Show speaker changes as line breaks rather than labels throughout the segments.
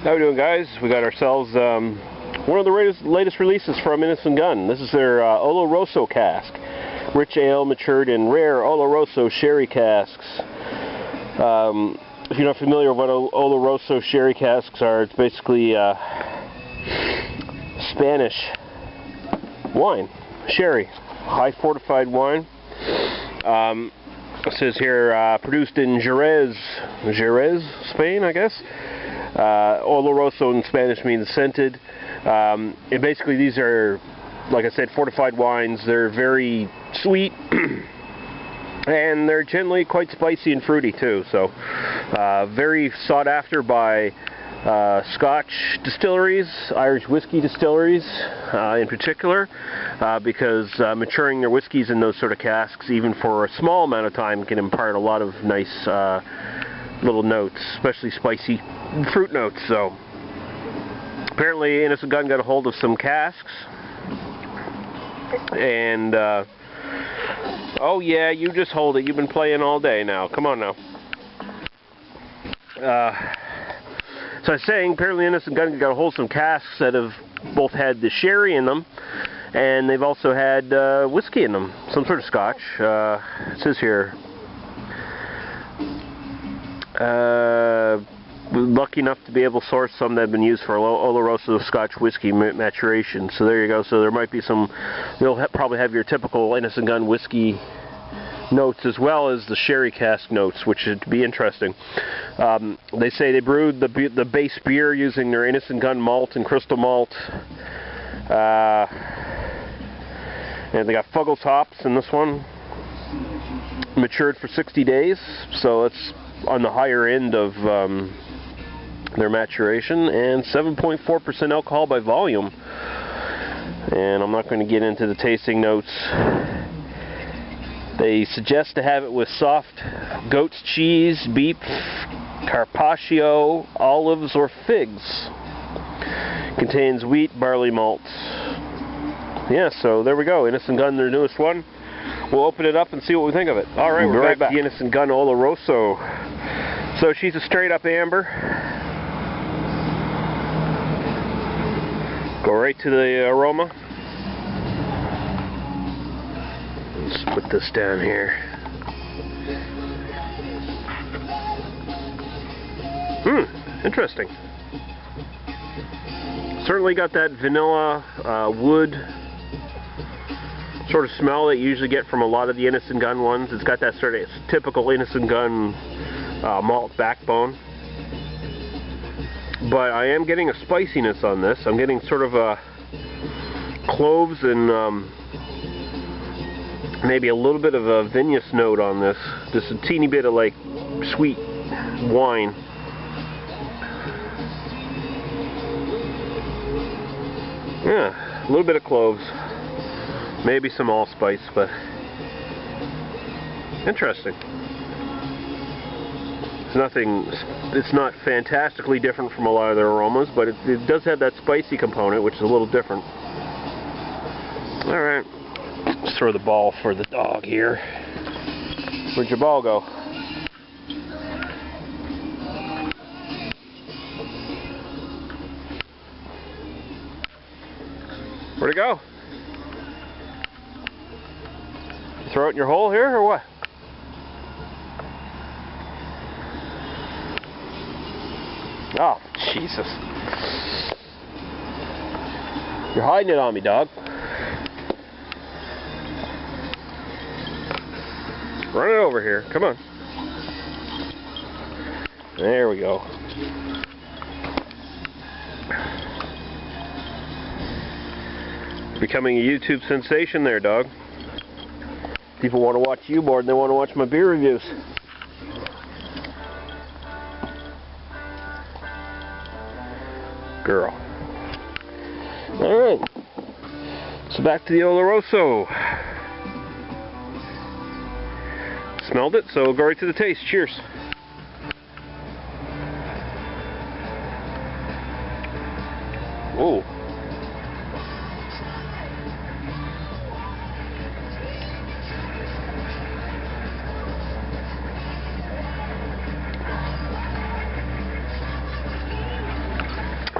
How we doing, guys? We got ourselves one of the latest releases from Innis Gunn. This is their Oloroso Cask. Rich ale matured in rare Oloroso sherry casks. If you're not familiar with what Oloroso sherry casks are, it's basically Spanish wine, sherry, high fortified wine. It says here produced in Jerez, Spain, I guess. Oloroso in Spanish means scented. And basically these are, like I said, fortified wines. They're very sweet and they're generally quite spicy and fruity too. So very sought after by Scotch distilleries, Irish whiskey distilleries in particular, because maturing their whiskeys in those sort of casks, even for a small amount of time, can impart a lot of nice little notes, especially spicy fruit notes. So apparently Innis Gunn got a hold of some casks, and oh yeah, you just hold it. You've been playing all day now. Come on now. So I was saying, apparently Innis Gunn got a hold of some casks that have both had the sherry in them, and they've also had whiskey in them, some sort of Scotch. It says here, lucky enough to be able to source some that have been used for Oloroso Scotch whiskey maturation. So there you go. So there might be some, you'll probably have your typical Innis Gunn whiskey notes as well as the sherry cask notes, which should be interesting. They say they brewed the base beer using their Innis Gunn malt and crystal malt, and they got Fuggles hops in this one, matured for 60 days, so it's on the higher end of their maturation, and 7.4% alcohol by volume. And I'm not going to get into the tasting notes. They suggest to have it with soft goat's cheese, beef, carpaccio, olives, or figs. Contains wheat, barley malts. Yeah, so there we go. Innis Gunn, their newest one. We'll open it up and see what we think of it. All right, we're back to the Innis Gunn Oloroso. So she's a straight up amber. Go right to the aroma. Let's put this down here. Interesting. Certainly got that vanilla wood sort of smell that you usually get from a lot of the Innis Gunn ones. It's got that sort of typical Innis Gunn malt backbone. But I am getting a spiciness on this. I'm getting sort of cloves and maybe a little bit of a vinous note on this. Just a teeny bit of like sweet wine. Yeah, a little bit of cloves. Maybe some allspice, but interesting. It's nothing, it's not fantastically different from a lot of their aromas, but it does have that spicy component, which is a little different. Alright, let's throw the ball for the dog here. Where'd your ball go? Where'd it go? Throw it in your hole here, or what? Oh, Jesus. You're hiding it on me, dog. Run it over here. Come on. There we go. Becoming a YouTube sensation there, dog. People want to watch you more than they want to watch my beer reviews. Girl. Alright. So back to the Oloroso. Smelled it, so we'll go right to the taste. Cheers. Whoa.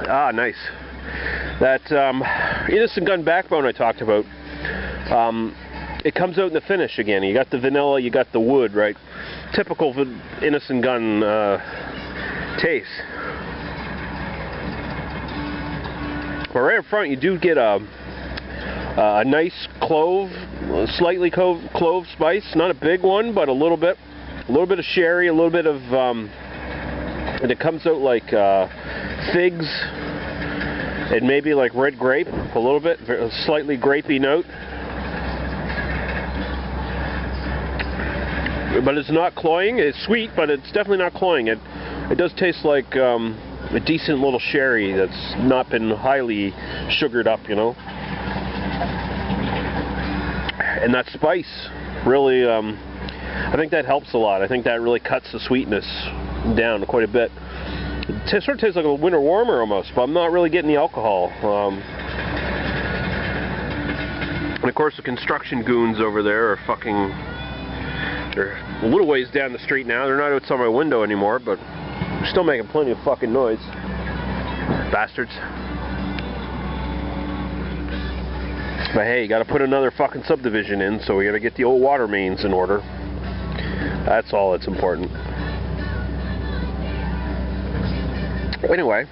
Ah, nice. That Innis Gunn backbone I talked about, it comes out in the finish again. You got the vanilla, you got the wood, right? Typical Innis Gunn taste. But right up front, you do get a nice clove, slightly clove spice. Not a big one, but a little bit of sherry, a little bit of, and it comes out like figs, and maybe like red grape, a little bit, a slightly grapey note. But it's not cloying. It's sweet, but it's definitely not cloying. It does taste like a decent little sherry that's not been highly sugared up, you know. And that spice really, I think that helps a lot. I think that really cuts the sweetness down quite a bit. It sort of tastes like a winter warmer almost, but I'm not really getting the alcohol. And of course the construction goons over there are fucking, they're a little ways down the street now. They're not outside my window anymore, but they're still making plenty of fucking noise. Bastards. But hey, you gotta put another fucking subdivision in, so we gotta get the old water mains in order. That's all that's important. Anyway.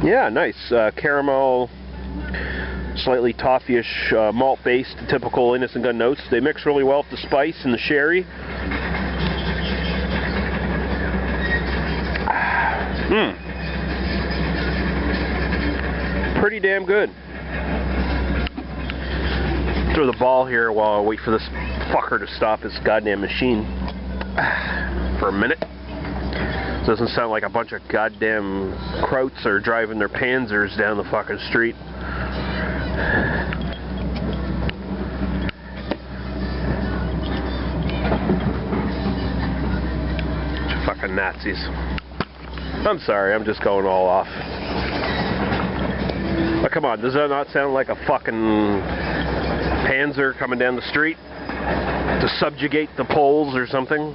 Yeah, nice. Caramel, slightly toffee-ish, malt-based, typical Innis Gunn notes. They mix really well with the spice and the sherry. Pretty damn good. Throw the ball here while I wait for this fucker to stop his goddamn machine for a minute. Doesn't sound like a bunch of goddamn krauts are driving their panzers down the fucking street. Fucking Nazis. I'm sorry, I'm just going all off. But come on, does that not sound like a fucking panzer coming down the street to subjugate the Poles or something?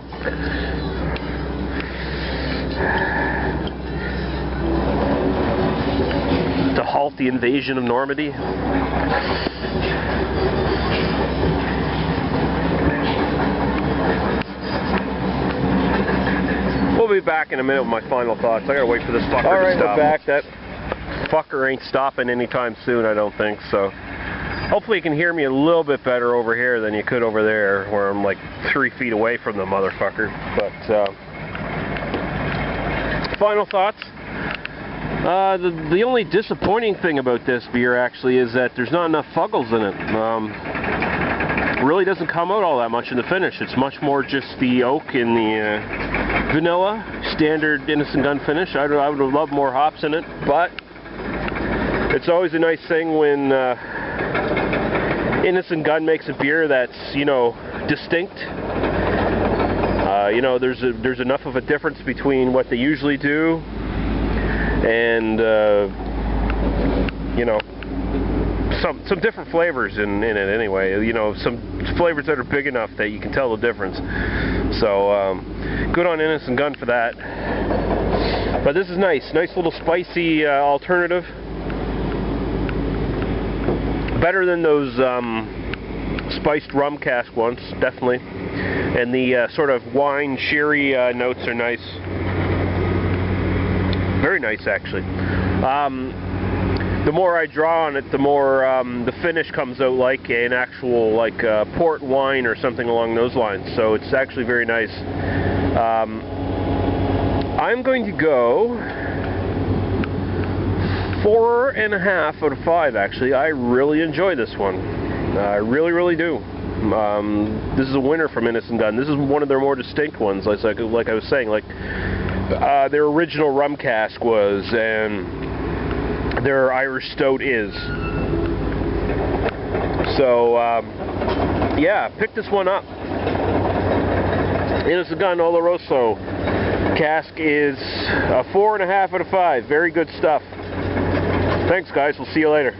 To halt the invasion of Normandy? We'll be back in a minute with my final thoughts. I gotta wait for this fucker to stop. Alright, we're back. That fucker ain't stopping anytime soon, I don't think, so hopefully you can hear me a little bit better over here than you could over there, where I'm like 3 feet away from the motherfucker. But final thoughts. The only disappointing thing about this beer actually is that there's not enough fuggles in it. It really doesn't come out all that much in the finish. It's much more just the oak and the vanilla, standard Innis Gunn finish. I would have loved more hops in it, but it's always a nice thing when Innis Gunn makes a beer that's, you know, distinct. You know, there's enough of a difference between what they usually do and you know, some different flavors in it anyway. You know, some flavors that are big enough that you can tell the difference. So good on Innis Gunn for that. But this is nice little spicy alternative. Better than those spiced rum cask ones, definitely. And the sort of wine sherry notes are nice. Very nice, actually. The more I draw on it, the more the finish comes out like an actual port wine or something along those lines. So it's actually very nice. I'm going to go 4.5 out of 5. Actually, I really enjoy this one. I really do. This is a winner from Innis Gunn. This is one of their more distinct ones. Like I was saying, like their original rum cask was, and their Irish stout is. So yeah, pick this one up. Innis Gunn Oloroso Cask is a 4.5 out of 5. Very good stuff. Thanks, guys. We'll see you later.